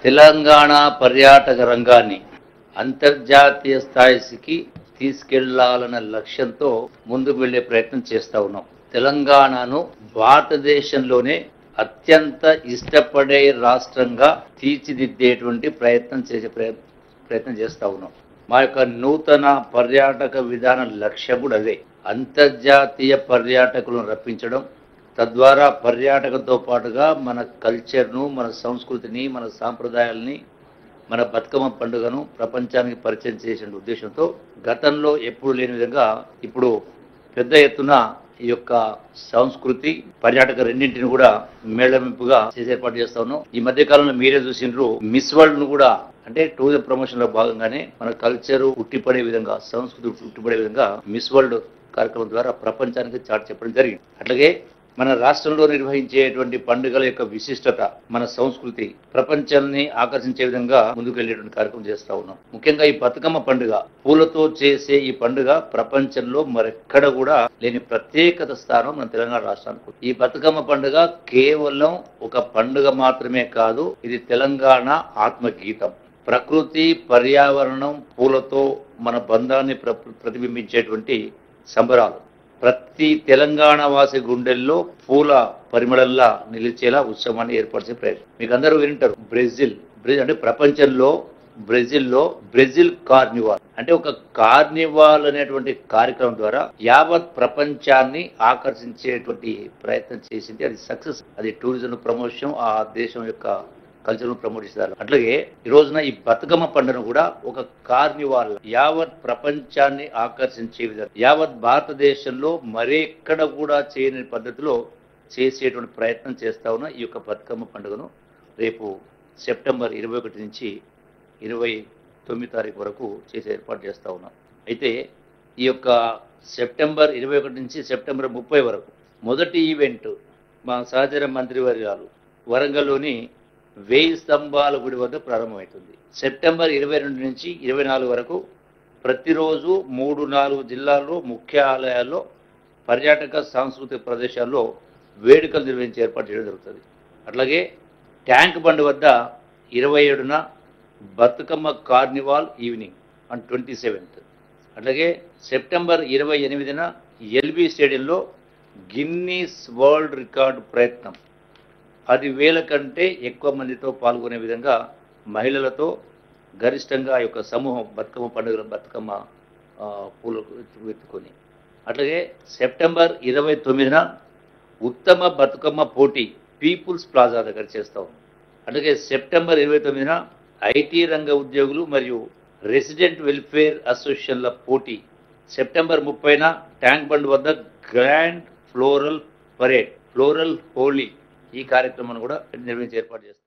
తెలంగాణ పర్యాటక రంగాన్ని అంతర్జాతీయ స్థాయికి తీసుకెళ్లాలన్న లక్ష్యంతో ముందుకు వెళ్లే ప్రయత్నం చేస్తా ఉన్నాం. తెలంగాణను భారతదేశంలోనే అత్యంత ఇష్టపడే రాష్ట్రంగా తీర్చిదిద్దేటువంటి ప్రయత్నం చేస్తా ఉన్నాం. మా యొక్క నూతన పర్యాటక విధాన లక్ష్యం కూడా అదే. అంతర్జాతీయ పర్యాటకులను రప్పించడం, తద్వారా పర్యాటకంతో పాటుగా మన కల్చర్ను, మన సంస్కృతిని, మన సాంప్రదాయాలని, మన బతుకమ్మ పండుగను ప్రపంచానికి పరిచయం చేసే ఉద్దేశంతో గతంలో ఎప్పుడు లేని విధంగా ఇప్పుడు పెద్ద ఎత్తున ఈ యొక్క సంస్కృతి పర్యాటక రెండింటిని కూడా మేళవింపుగా చేసే ఏర్పాటు చేస్తా ఉన్నాం. ఈ మధ్య కాలంలో మీరే చూసిండ్రు, మిస్ వరల్డ్ ను కూడా అంటే టూరిజం ప్రమోషన్ లో భాగంగానే మన కల్చర్ ఉట్టిపడే విధంగా, సంస్కృతి ఉట్టిపడే విధంగా మిస్ వరల్డ్ కార్యక్రమం ద్వారా ప్రపంచానికి చాటి చెప్పడం జరిగింది. అట్లాగే మన రాష్ట్రంలో నిర్వహించేటువంటి పండుగల యొక్క విశిష్టత, మన సంస్కృతి ప్రపంచాన్ని ఆకర్షించే విధంగా ముందుకు వెళ్ళేటువంటి కార్యక్రమం చేస్తా ఉన్నాం. ముఖ్యంగా ఈ బతుకమ్మ పండుగ, పూలతో చేసే ఈ పండుగ ప్రపంచంలో మరెక్కడ కూడా లేని ప్రత్యేకత స్థానం మన తెలంగాణ రాష్ట్రానికి. ఈ బతుకమ్మ పండుగ కేవలం ఒక పండుగ మాత్రమే కాదు, ఇది తెలంగాణ ఆత్మగీతం. ప్రకృతి, పర్యావరణం, పూలతో మన బంధాన్ని ప్రతిబింబించేటువంటి సంబరాలు. ప్రతి తెలంగాణ వాసి గుండెల్లో పూల పరిమళంలా నిలిచేలా ఉత్సవాన్ని ఏర్పాటు చేసే ప్రయత్నం. మీకు అందరూ వింటారు, బ్రెజిల్ అంటే ప్రపంచంలో బ్రెజిల్ కార్నివాల్ అంటే ఒక కార్నివాల్ అనేటువంటి కార్యక్రమం ద్వారా యావత్ ప్రపంచాన్ని ఆకర్షించేటువంటి ప్రయత్నం చేసింది. అది సక్సెస్. అది టూరిజం ప్రమోషన్, ఆ దేశం యొక్క కల్చర్ ప్రమోట్ చేస్తారు. అట్లాగే ఈ రోజున ఈ బతుకమ్మ పండుగను కూడా ఒక కార్నివాల్, యావత్ ప్రపంచాన్ని ఆకర్షించే విధంగా, యావత్ భారతదేశంలో మరెక్కడ కూడా చేయని పద్ధతిలో చేసేటువంటి ప్రయత్నం చేస్తా ఉన్న ఈ యొక్క బతుకమ్మ పండుగను రేపు సెప్టెంబర్ 21 నుంచి 29 తారీఖు వరకు చేసే ఏర్పాటు చేస్తా ఉన్నాం. అయితే ఈ యొక్క సెప్టెంబర్ 21 నుంచి సెప్టెంబర్ 30 వరకు మొదటి ఈవెంట్ మా సహచర మంత్రివర్యాలు వరంగల్లోని 1000 స్తంభాల గుడి వద్ద ప్రారంభమవుతుంది. సెప్టెంబర్ 22 నుంచి 24 వరకు ప్రతిరోజు 3-4 జిల్లాల్లో ముఖ్య ఆలయాల్లో, పర్యాటక సాంస్కృతిక ప్రదేశాల్లో వేడుకలు నిర్వహించే ఏర్పాటు చేయడం జరుగుతుంది. అట్లాగే ట్యాంక్ బండ్ వద్ద 27న Bathukamma carnival evening on 27th. అట్లాగే సెప్టెంబర్ 28న ఎల్బీ స్టేడియంలో గిన్నీస్ వరల్డ్ రికార్డు ప్రయత్నం 10,000 కంటే ఎక్కువ మందితో పాల్గొనే విధంగా మహిళలతో గరిష్టంగా ఆ యొక్క సమూహం బతుకమ్మ పండుగ, బతుకమ్మ పూలు ఎత్తుకొని. అట్లాగే సెప్టెంబర్ 29న ఉత్తమ బతుకమ్మ పోటీ పీపుల్స్ ప్లాజా దగ్గర చేస్తాం. అట్లాగే సెప్టెంబర్ 29న ఐటీ రంగ ఉద్యోగులు మరియు రెసిడెంట్ వెల్ఫేర్ అసోసియేషన్ల పోటీ. సెప్టెంబర్ 30న ట్యాంక్ బండ్ వద్ద grand floral parade, floral Holi ఈ కార్యక్రమాన్ని కూడా నిర్వహించి ఏర్పాటు చేస్తారు.